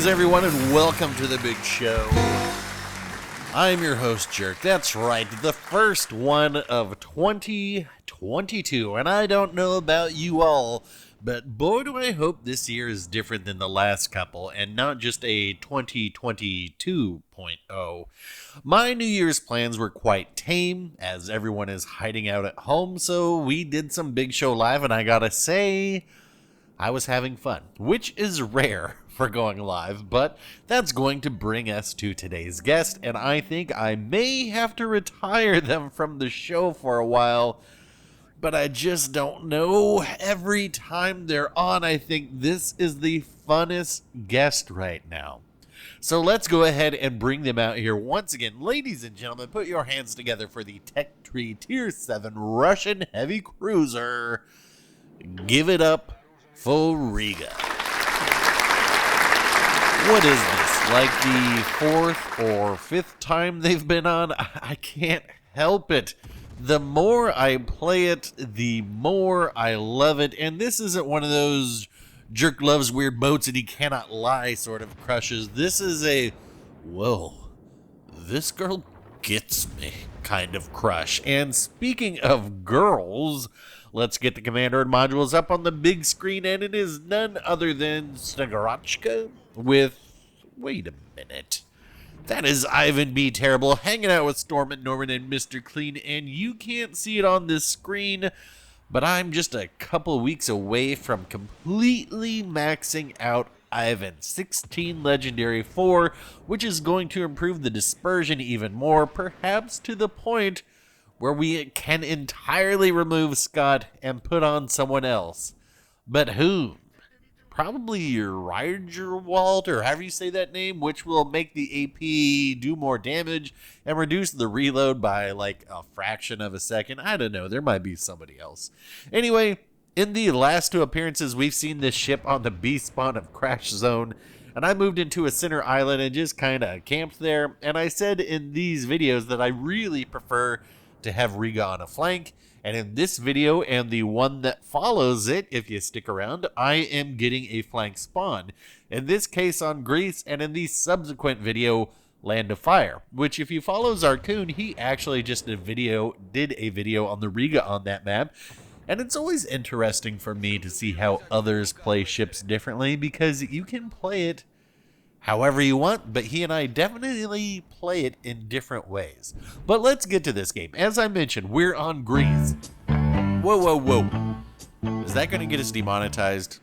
Greetings, everyone, and welcome to the big show. I'm your host, Jerk. That's right, the first one of 2022, and I don't know about you all, but boy, do I hope this year is different than the last couple, and not just a 2022.0. My New Year's plans were quite tame, as everyone is hiding out at home, so we did some Big Show Live, and I gotta say, I was having fun, which is rare for going live, but that's going to bring us to today's guest, and I think I may have to retire them from the show for a while, but I just don't know. Every time they're on, I think this is the funnest guest right now. So let's go ahead and bring them out here once again. Ladies and gentlemen, put your hands together for the Tech Tree Tier 7 Russian Heavy Cruiser. Give it up for Riga. What is this, like the fourth or fifth time they've been on? I can't help it. The more I play it, the more I love it. And this isn't one of those Jerk loves weird boats and he cannot lie sort of crushes. This is a, whoa, this girl gets me kind of crush. And speaking of girls, let's get the commander and modules up on the big screen, and it is none other than Snegorotchka with, wait a minute, that is Ivan B. Terrible hanging out with Storm and Norman and Mr. Clean, and you can't see it on this screen, but I'm just a couple weeks away from completely maxing out Ivan 16 Legendary 4, which is going to improve the dispersion even more, perhaps to the point where we can entirely remove Scott and put on someone else. But whom? Probably Rygerwald, or however you say that name, which will make the AP do more damage and reduce the reload by like a fraction of a second. I don't know, there might be somebody else. Anyway, in the last two appearances, we've seen this ship on the B spawn of Crash Zone, and I moved into a center island and just kind of camped there, and I said in these videos that I really prefer to have Riga on a flank, and in this video and the one that follows it, if you stick around, I am getting a flank spawn, in this case on Greece, and in the subsequent video, Land of Fire, which if you follow Zarkoon, he actually just did a video on the Riga on that map, and it's always interesting for me to see how others play ships differently, because you can play it however you want, but he and I definitely play it in different ways. But let's get to this game. As I mentioned, we're on Greece. Whoa, whoa, whoa. Is that going to get us demonetized?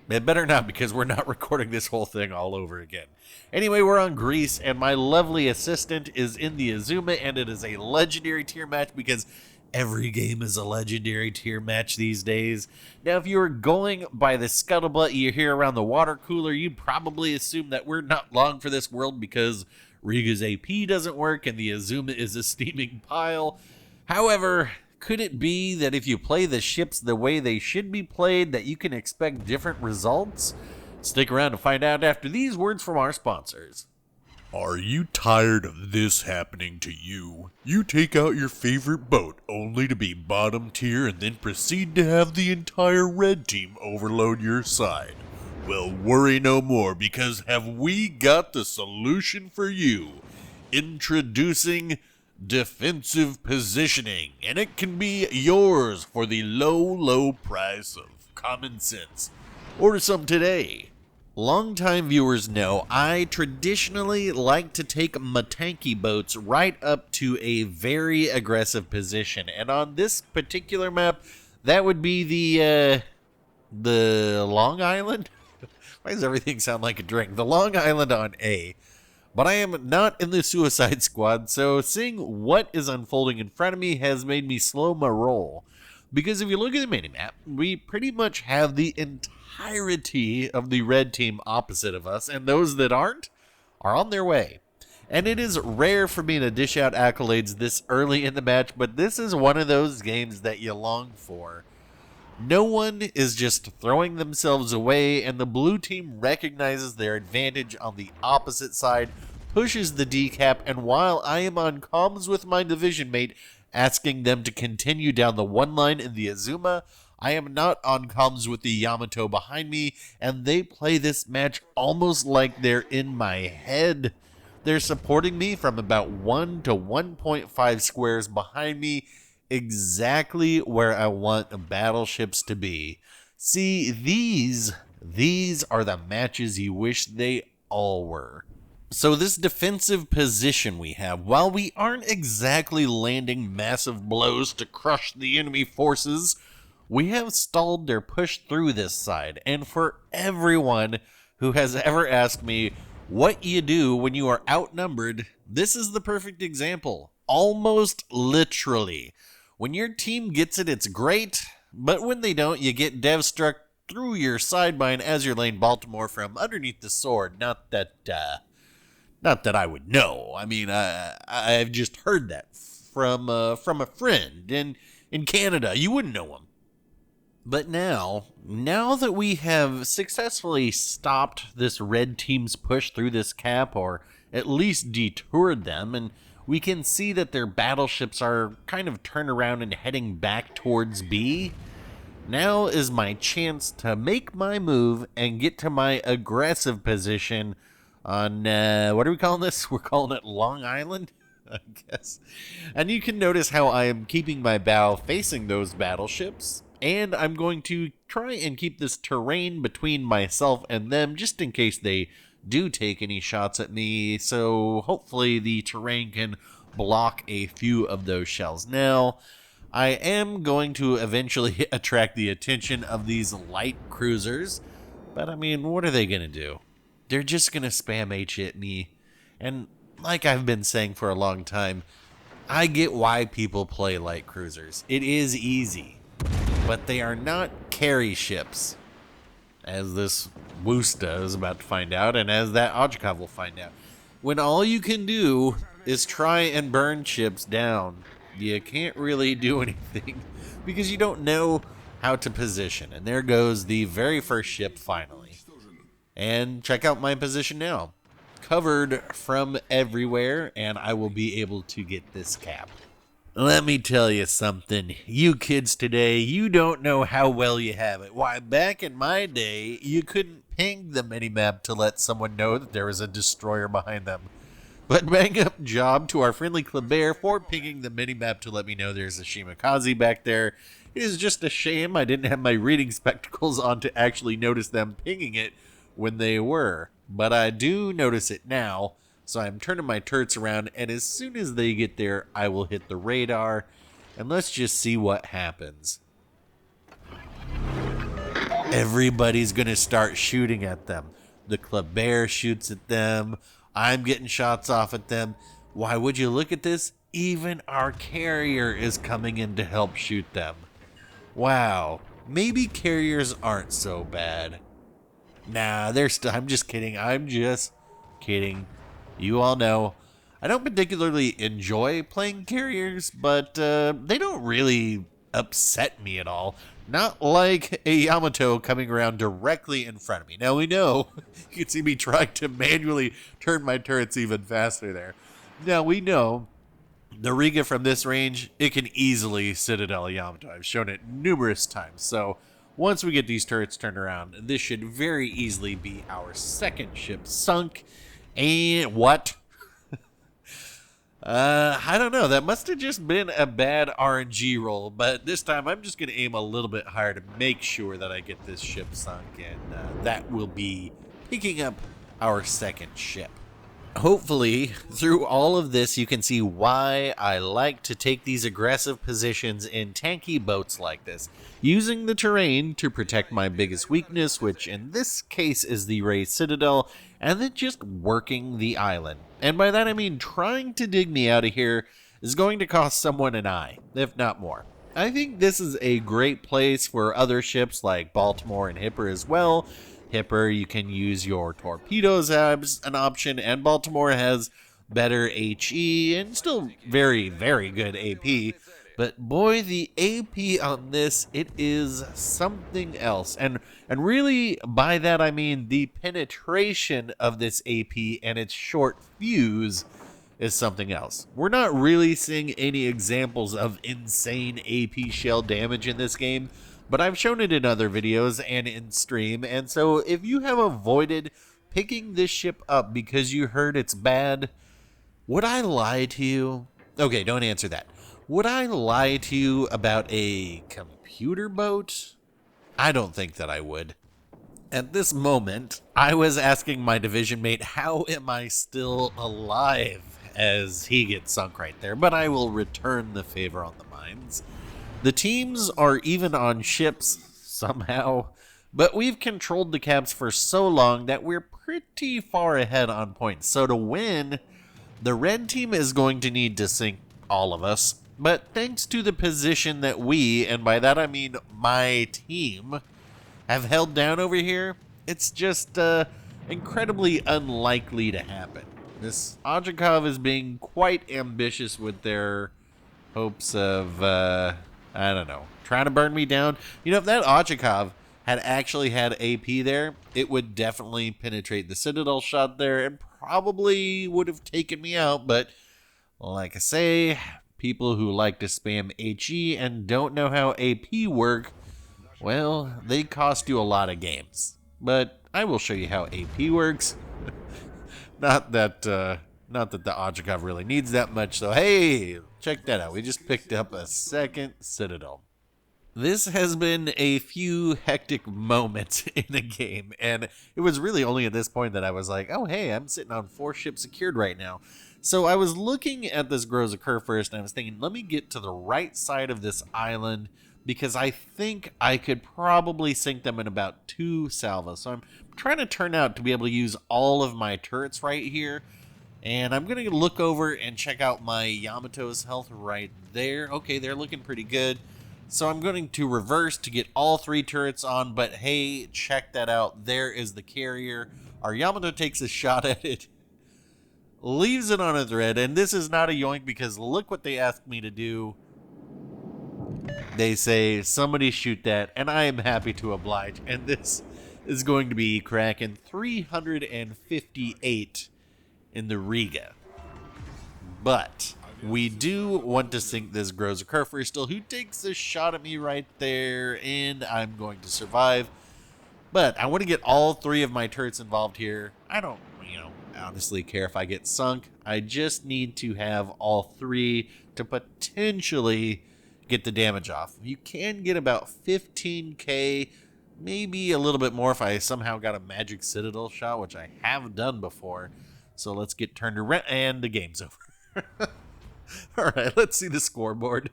It better not, because we're not recording this whole thing all over again. Anyway, we're on Greece, and my lovely assistant is in the Azuma, and it is a legendary tier match because every game is a legendary tier match these days. Now, if you were going by the scuttlebutt you hear around the water cooler, you'd probably assume that we're not long for this world because Riga's AP doesn't work and the Azuma is a steaming pile. However, could it be that if you play the ships the way they should be played, that you can expect different results? Stick around to find out after these words from our sponsors. Are you tired of this happening to you? You take out your favorite boat only to be bottom tier and then proceed to have the entire red team overload your side. Well, worry no more, because have we got the solution for you. Introducing defensive positioning, and it can be yours for the low price of common sense. Order some today. Longtime viewers know I traditionally like to take my tanky boats right up to a very aggressive position, and on this particular map, that would be the Long Island? Why does everything sound like a drink? The Long Island on A. But I am not in the Suicide Squad, so seeing what is unfolding in front of me has made me slow my roll. Because if you look at the minimap, we pretty much have the entirety of the red team opposite of us, and those that aren't are on their way. And it is rare for me to dish out accolades this early in the match, but this is one of those games that you long for. No one is just throwing themselves away, and the blue team recognizes their advantage on the opposite side, pushes the decap, and while I am on comms with my division mate, asking them to continue down the one line in the Azuma, I am not on comms with the Yamato behind me, and they play this match almost like they're in my head. They're supporting me from about 1 to 1.5 squares behind me, exactly where I want battleships to be. See, these are the matches you wish they all were. So this defensive position we have, while we aren't exactly landing massive blows to crush the enemy forces, we have stalled their push through this side. And for everyone who has ever asked me what you do when you are outnumbered, this is the perfect example. Almost literally. When your team gets it, it's great, but when they don't, you get dev struck through your sidebine as you're laying Baltimore from underneath the sword. Not that I would know. I mean, I've just heard that from a friend in Canada. You wouldn't know him. But now that we have successfully stopped this red team's push through this cap, or at least detoured them, and we can see that their battleships are kind of turned around and heading back towards B, now is my chance to make my move and get to my aggressive position on, what are we calling this? We're calling it Long Island, I guess. And you can notice how I am keeping my bow facing those battleships, and I'm going to try and keep this terrain between myself and them just in case they do take any shots at me, so hopefully the terrain can block a few of those shells. Now, I am going to eventually attract the attention of these light cruisers, but I mean, what are they going to do? They're just going to spam H at me, and like I've been saying for a long time, I get why people play light cruisers. It is easy, but they are not carry ships, as this Wusta is about to find out, and as that Ojkov will find out. When all you can do is try and burn ships down, you can't really do anything because you don't know how to position. And there goes the very first ship finally. And check out my position now. Covered from everywhere, and I will be able to get this cap. Let me tell you something. You kids today, you don't know how well you have it. Why, back in my day, you couldn't ping the minimap to let someone know that there was a destroyer behind them. But bang up job to our friendly Kleber for pinging the minimap to let me know there's a Shimakaze back there. It is just a shame I didn't have my reading spectacles on to actually notice them pinging it when they were. But I do notice it now. So I'm turning my turrets around, and as soon as they get there, I will hit the radar, and let's just see what happens. Everybody's going to start shooting at them. The Kleber shoots at them. I'm getting shots off at them. Why would you look at this? Even our carrier is coming in to help shoot them. Wow, maybe carriers aren't so bad. Nah, I'm just kidding. I'm just kidding. You all know, I don't particularly enjoy playing carriers, but they don't really upset me at all. Not like a Yamato coming around directly in front of me. Now we know, you can see me trying to manually turn my turrets even faster there. Now we know, the Riga from this range, it can easily Citadel Yamato. I've shown it numerous times, so once we get these turrets turned around, this should very easily be our second ship sunk. And what? I don't know. That must have just been a bad RNG roll. But this time, I'm just going to aim a little bit higher to make sure that I get this ship sunk. And that will be picking up our second ship. Hopefully, through all of this, you can see why I like to take these aggressive positions in tanky boats like this, using the terrain to protect my biggest weakness, which in this case is the Ray Citadel, and then just working the island. And by that I mean trying to dig me out of here is going to cost someone an eye, if not more. I think this is a great place for other ships like Baltimore and Hipper as well. Hipper, you can use your torpedoes as an option, and Baltimore has better HE and still very, very good AP. But boy, the AP on this, it is something else. And really, by that I mean the penetration of this AP and its short fuse is something else. We're not really seeing any examples of insane AP shell damage in this game, but I've shown it in other videos and in stream, and so if you have avoided picking this ship up because you heard it's bad, would I lie to you? Okay, don't answer that. Would I lie to you about a computer boat? I don't think that I would. At this moment, I was asking my division mate, how am I still alive, as he gets sunk right there, but I will return the favor on the mines. The teams are even on ships, somehow, but we've controlled the caps for so long that we're pretty far ahead on points. So to win, the red team is going to need to sink all of us, but thanks to the position that we, and by that I mean my team, have held down over here, it's just incredibly unlikely to happen. This Ojakov is being quite ambitious with their hopes of, I don't know, trying to burn me down. You know, if that Ojakov had actually had AP there, it would definitely penetrate the Citadel shot there and probably would have taken me out, but like I say, people who like to spam HE and don't know how AP work, well, they cost you a lot of games. But I will show you how AP works. Not that the Ojakov really needs that much, so hey, check that out. We just picked up a second Citadel. This has been a few hectic moments in a game, and it was really only at this point that I was like, oh hey, I'm sitting on 4 ships secured right now. So I was looking at this Grows Occur first, and I was thinking, let me get to the right side of this island, because I think I could probably sink them in about 2 salvos. So I'm trying to turn out to be able to use all of my turrets right here. And I'm going to look over and check out my Yamato's health right there. Okay, they're looking pretty good. So I'm going to reverse to get all 3 turrets on. But hey, check that out. There is the carrier. Our Yamato takes a shot at it, leaves it on a thread. And this is not a yoink because look what they asked me to do. They say, somebody shoot that, and I am happy to oblige. And this is going to be Kraken 358 in the Riga. But we do want to sink this Grows Occur still, who takes a shot at me right there, and I'm going to survive. But I want to get all 3 of my turrets involved here. I don't, honestly care if I get sunk. I just need to have all 3 to potentially get the damage off. You can get about 15k, maybe a little bit more if I somehow got a magic Citadel shot, which I have done before. So let's get turned around, and the game's over. All right, let's see the scoreboard.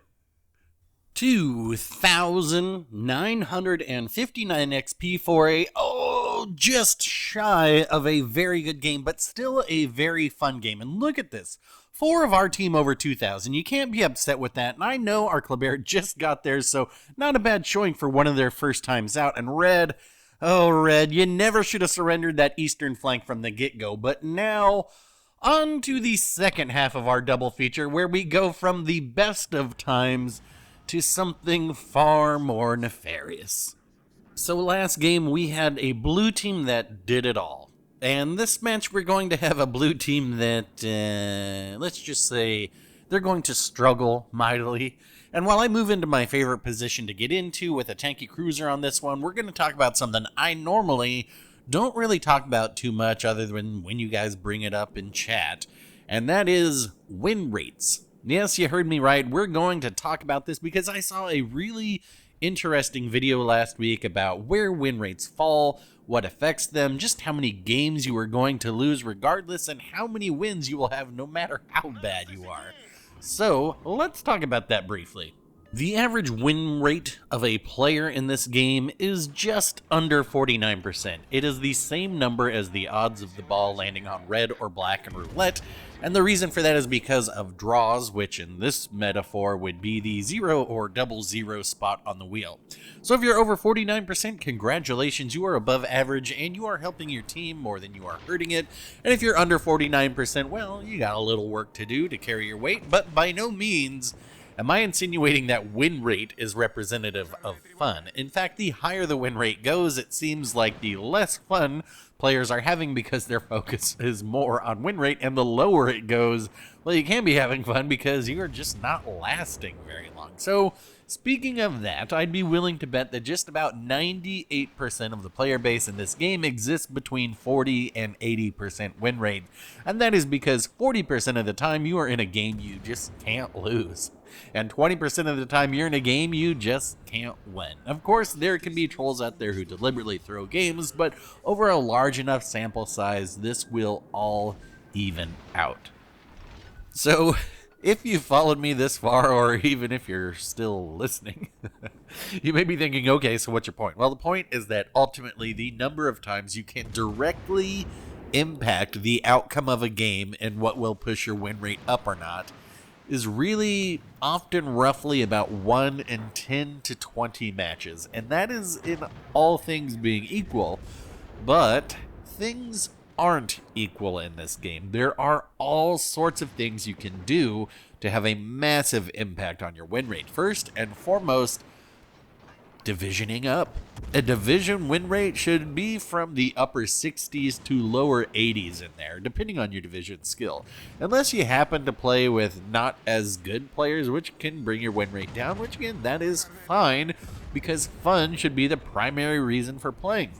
2,959 XP for a, just shy of a very good game, but still a very fun game. And look at this. 4 of our team over 2,000. You can't be upset with that. And I know our Kleber just got theirs, so not a bad showing for one of their first times out. And Red, oh Red, you never should have surrendered that eastern flank from the get-go. But now, on to the second half of our double feature, where we go from the best of times to something far more nefarious. So last game, we had a blue team that did it all. And this match, we're going to have a blue team that, let's just say, they're going to struggle mightily. And while I move into my favorite position to get into with a tanky cruiser on this one, we're going to talk about something I normally don't really talk about too much other than when you guys bring it up in chat. And that is win rates. Yes, you heard me right. We're going to talk about this because I saw a really interesting video last week about where win rates fall, what affects them, just how many games you are going to lose regardless, and how many wins you will have no matter how bad you are. So, let's talk about that briefly. The average win rate of a player in this game is just under 49%. It is the same number as the odds of the ball landing on red or black in roulette, and the reason for that is because of draws, which in this metaphor would be the 0 or 00 spot on the wheel. So if you're over 49%, congratulations, you are above average, and you are helping your team more than you are hurting it. And if you're under 49%, well, you got a little work to do to carry your weight, but by no means am I insinuating that win rate is representative of fun. In fact, the higher the win rate goes, it seems like the less fun players are having because their focus is more on win rate, and the lower it goes, well, you can be having fun because you are just not lasting very long. So Speaking of that, I'd be willing to bet that just about 98% of the player base in this game exists between 40 and 80% win rate. And that is because 40% of the time you are in a game you just can't lose. And 20% of the time you're in a game you just can't win. Of course, there can be trolls out there who deliberately throw games, but over a large enough sample size, this will all even out. So, if you followed me this far, or even if you're still listening, you may be thinking, okay, so what's your point? Well, the point is that ultimately the number of times you can directly impact the outcome of a game and what will push your win rate up or not is really often roughly about 1 in 10 to 20 matches. And that is in all things being equal, but things aren't equal in this game. There are all sorts of things you can do to have a massive impact on your win rate. First and foremost, divisioning up. A division win rate should be from the upper 60s to lower 80s in there, depending on your division skill. Unless you happen to play with not as good players, which can bring your win rate down, which again, that is fine, because fun should be the primary reason for playing.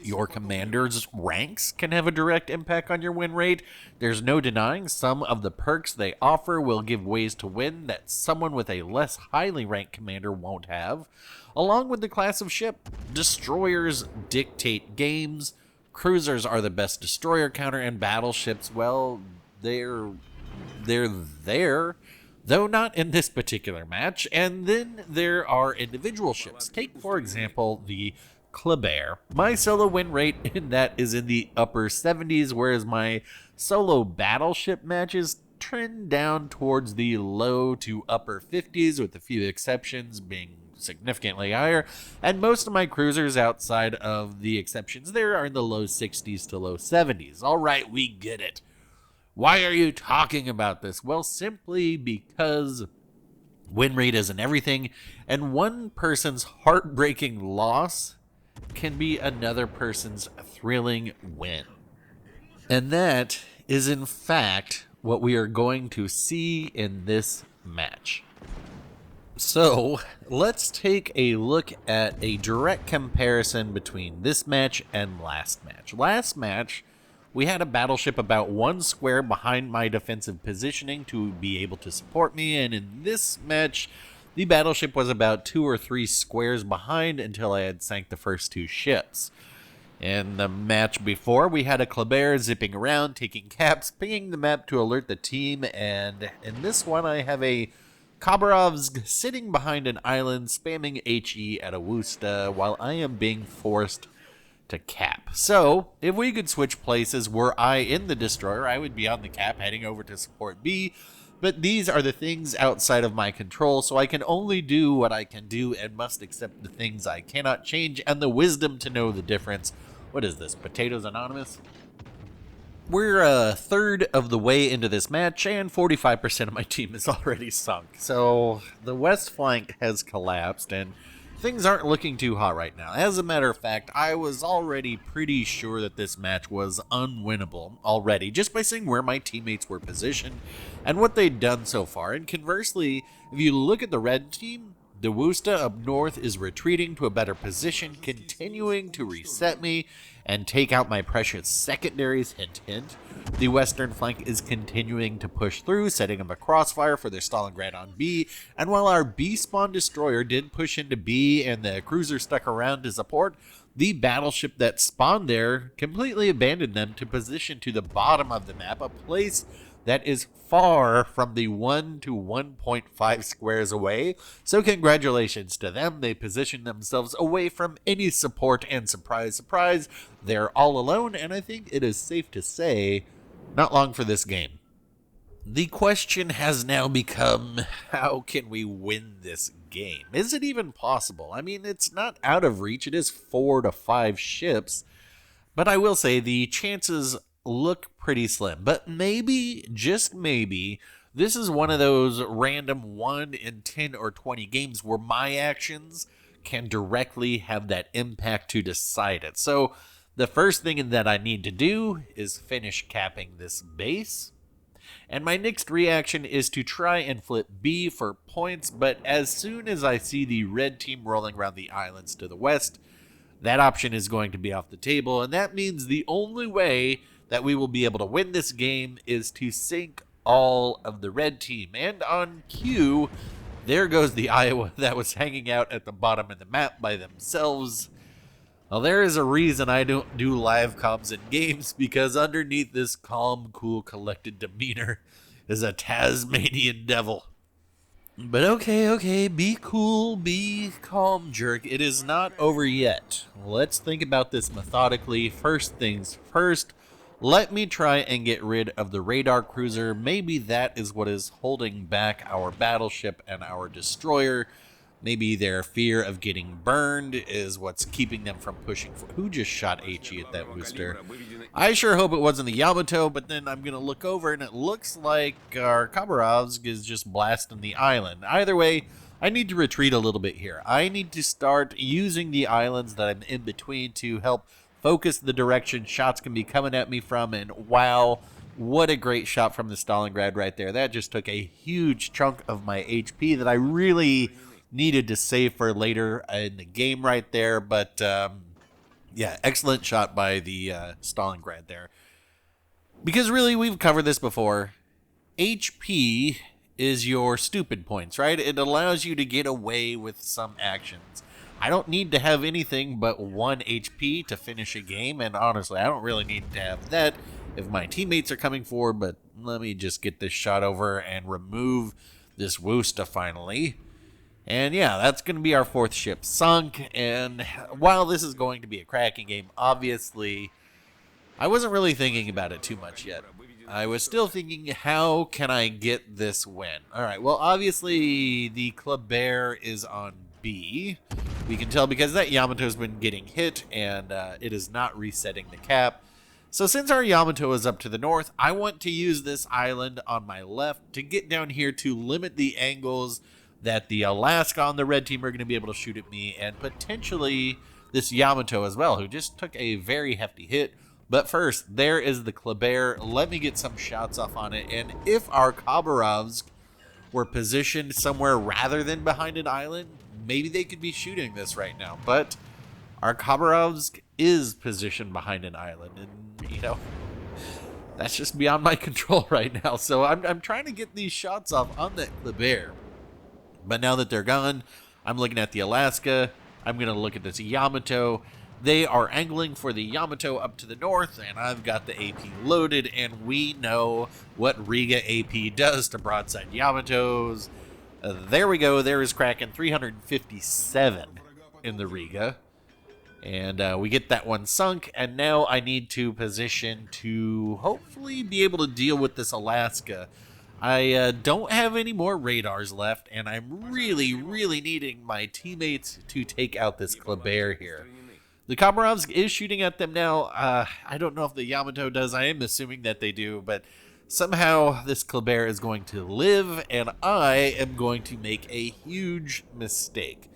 Your commander's ranks can have a direct impact on your win rate. There's no denying some of the perks they offer will give ways to win that someone with a less highly ranked commander won't have. Along with the class of ship, destroyers dictate games, cruisers are the best destroyer counter, and battleships, well, they're there, though not in this particular match. And then there are individual ships. Take, for example, the Kleber. My solo win rate in that is in the upper 70s, whereas my solo battleship matches trend down towards the low to upper 50s, with a few exceptions being significantly higher, and most of my cruisers outside of the exceptions there are in the low 60s to low 70s. All right, we get it. Why are you talking about this? Well, simply because win rate isn't everything, and one person's heartbreaking loss can be another person's thrilling win. And that is, in fact, what we are going to see in this match. So, let's take a look at a direct comparison between this match and last match. Last match, we had a battleship about 1 square behind my defensive positioning to be able to support me, and in this match, the battleship was about 2 or 3 squares behind until I had sank the first 2 ships. In the match before, we had a Kleber zipping around, taking caps, pinging the map to alert the team, and in this one I have a Khabarovsk sitting behind an island, spamming HE at a Wusta, while I am being forced to cap. So, if we could switch places, were I in the destroyer, I would be on the cap heading over to support B, but these are the things outside of my control, so I can only do what I can do and must accept the things I cannot change and the wisdom to know the difference. What is this, Potatoes Anonymous? We're a third of the way into this match, and 45% of my team is already sunk. So the west flank has collapsed, and things aren't looking too hot right now. As a matter of fact, I was already pretty sure that this match was unwinnable already, just by seeing where my teammates were positioned and what they'd done so far. And conversely, if you look at the red team, the Wusta up north is retreating to a better position, continuing to reset me and take out my precious secondaries, hint hint. The western flank is continuing to push through, setting up a crossfire for their Stalingrad on B, and while our B spawn destroyer did push into B and the cruiser stuck around to support, the battleship that spawned there completely abandoned them to position to the bottom of the map, a place that is far from the 1 to 1.5 squares away. So congratulations to them. They positioned themselves away from any support, and surprise, surprise, they're all alone, and I think it is safe to say, not long for this game. The question has now become, how can we win this game? Is it even possible? I mean, it's not out of reach. It is 4 to 5 ships, but I will say the chances look pretty slim. But maybe, just maybe, this is one of those random 1 in 10 or 20 games where my actions can directly have that impact to decide it. So the first thing that I need to do is finish capping this base. And my next reaction is to try and flip B for points, but as soon as I see the red team rolling around the islands to the west, that option is going to be off the table, and that means the only way that we will be able to win this game is to sink all of the red team. And on cue, there goes the Iowa that was hanging out at the bottom of the map by themselves. Well, there is a reason I don't do live comms in games, because underneath this calm, cool, collected demeanor is a Tasmanian devil. But okay, be cool, be calm, jerk. It is not over yet. Let's think about this methodically. First things first, let me try and get rid of the radar cruiser. Maybe that is what is holding back our battleship and our destroyer. Maybe their fear of getting burned is what's keeping them from pushing for... Who just shot HE at that booster? I sure hope it wasn't the Yamato, but then I'm going to look over and it looks like our Khabarovsk is just blasting the island. Either way, I need to retreat a little bit here. I need to start using the islands that I'm in between to help focus the direction shots can be coming at me from. And wow, what a great shot from the Stalingrad right there. That just took a huge chunk of my HP that I really needed to save for later in the game right there. But yeah, excellent shot by the Stalingrad there. Because really, we've covered this before. HP is your stupid points, right? It allows you to get away with some actions. I don't need to have anything but 1 HP to finish a game, and honestly, I don't really need to have that if my teammates are coming forward, but let me just get this shot over and remove this Woosta finally. And yeah, that's going to be our 4th ship sunk, and while this is going to be a Kraken game, obviously, I wasn't really thinking about it too much yet. I was still thinking, how can I get this win? Alright, well, obviously, the Kleber is on B. We can tell because that Yamato's been getting hit, and it is not resetting the cap. So since our Yamato is up to the north, I want to use this island on my left to get down here to limit the angles that the Alaska on the red team are going to be able to shoot at me, and potentially this Yamato as well, who just took a very hefty hit. But first, there is the Kleber. Let me get some shots off on it, and if our Khabarovsk were positioned somewhere rather than behind an island, maybe they could be shooting this right now. But our Khabarovsk is positioned behind an island, and, you know, that's just beyond my control right now. So I'm trying to get these shots off on that Kleber. But now that they're gone, I'm looking at the Alaska. I'm going to look at this Yamato. They are angling for the Yamato up to the north, and I've got the AP loaded, and we know what Riga AP does to broadside Yamatos. There we go. There is Kraken, 357 in the Riga. And we get that one sunk, and now I need to position to hopefully be able to deal with this Alaska. I don't have any more radars left, and I'm really needing my teammates to take out this Kleber here. The Khabarovsk is shooting at them now. I don't know if the Yamato does. I am assuming that they do, but somehow this Kleber is going to live, and I am going to make a huge mistake.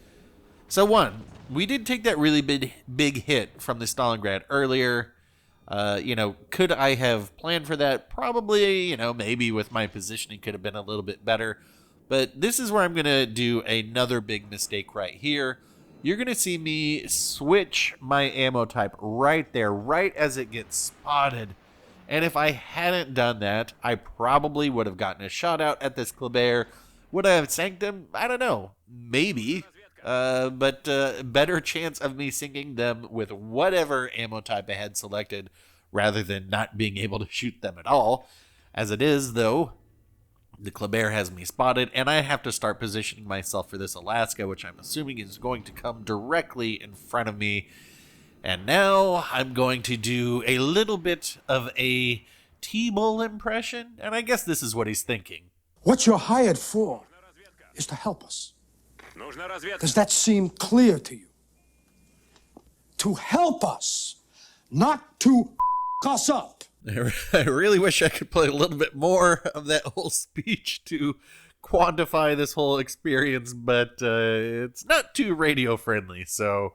So one, we did take that really big hit from the Stalingrad earlier. You know, could I have planned for that? Probably, you know, maybe with my positioning could have been a little bit better. But this is where I'm going to do another big mistake right here. You're going to see me switch my ammo type right there, right as it gets spotted. And if I hadn't done that, I probably would have gotten a shot out at this Kleber. Would I have sank them? I don't know. Maybe. But better chance of me sinking them with whatever ammo type I had selected rather than not being able to shoot them at all. As it is, though, the Kleber has me spotted, and I have to start positioning myself for this Alaska, which I'm assuming is going to come directly in front of me. And now I'm going to do a little bit of a T-Bull impression, and I guess this is what he's thinking. What you're hired for is to help us. Does that seem clear to you? To help us, not to us up. I really wish I could play a little bit more of that whole speech to quantify this whole experience, but it's not too radio friendly. So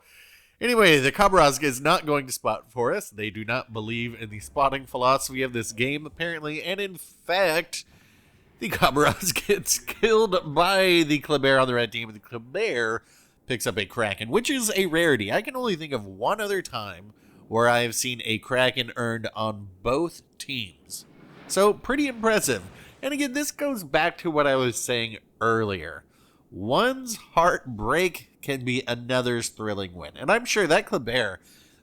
Anyway, the Khabarovsk is not going to spot for us. They do not believe in the spotting philosophy of this game, apparently. And in fact, the Khabarovsk gets killed by the Kleber on the red team. And the Kleber picks up a Kraken, which is a rarity. I can only think of one other time where I have seen a Kraken earned on both teams. So, pretty impressive. And again, this goes back to what I was saying earlier. One's heartbreak can be another's thrilling win. And I'm sure that Kleber,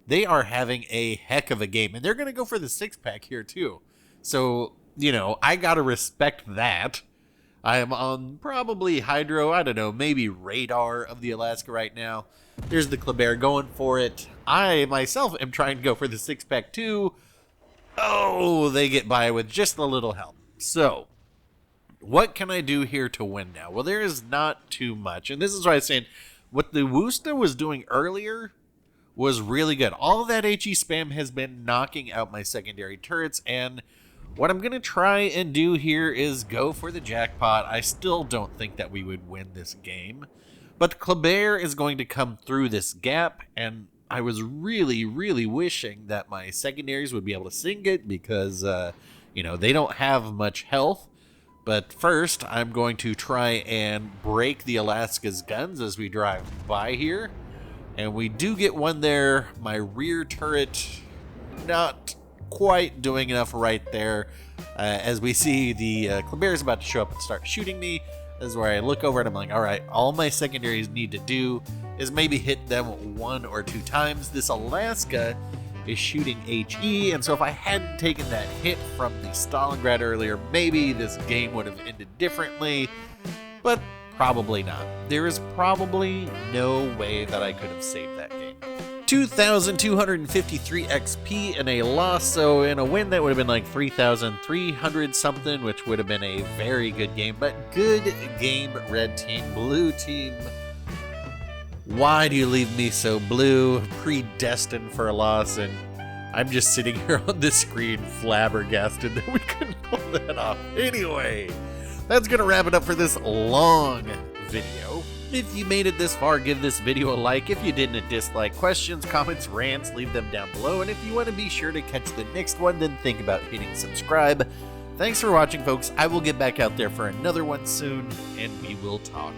they are having a heck of a game. And they're going to go for the 6-pack here too. So, you know, I got to respect that. I am on probably Hydro, I don't know, maybe Radar of the Alaska right now. There's the Kleber going for it. I myself am trying to go for the 6-pack too. Oh, they get by with just a little help. So, what can I do here to win now? Well, there is not too much. And this is what I was saying. What the Worcester was doing earlier was really good. All of that HE spam has been knocking out my secondary turrets. And what I'm going to try and do here is go for the jackpot. I still don't think that we would win this game. But the Kleber is going to come through this gap. And I was really, really wishing that my secondaries would be able to sink it. Because, you know, they don't have much health. But first, I'm going to try and break the Alaska's guns as we drive by here. And we do get one there. My rear turret, not quite doing enough right there. As we see the Kleber is about to show up and start shooting me. This is where I look over and I'm like, all right, all my secondaries need to do is maybe hit them 1 or 2 times. This Alaska is shooting HE, and so if I hadn't taken that hit from the Stalingrad earlier, maybe this game would have ended differently, but probably not. There is probably no way that I could have saved that game. 2,253 XP in a loss, so in a win that would have been like 3,300 something, which would have been a very good game, but good game, red team. Blue team, why do you leave me so blue? Predestined for a loss, and I'm just sitting here on the screen flabbergasted that we couldn't pull that off. Anyway, that's going to wrap it up for this long video. If you made it this far, give this video a like. If you didn't, a dislike. Questions, comments, rants, leave them down below. And if you want to be sure to catch the next one, then think about hitting subscribe. Thanks for watching, folks. I will get back out there for another one soon, and we will talk.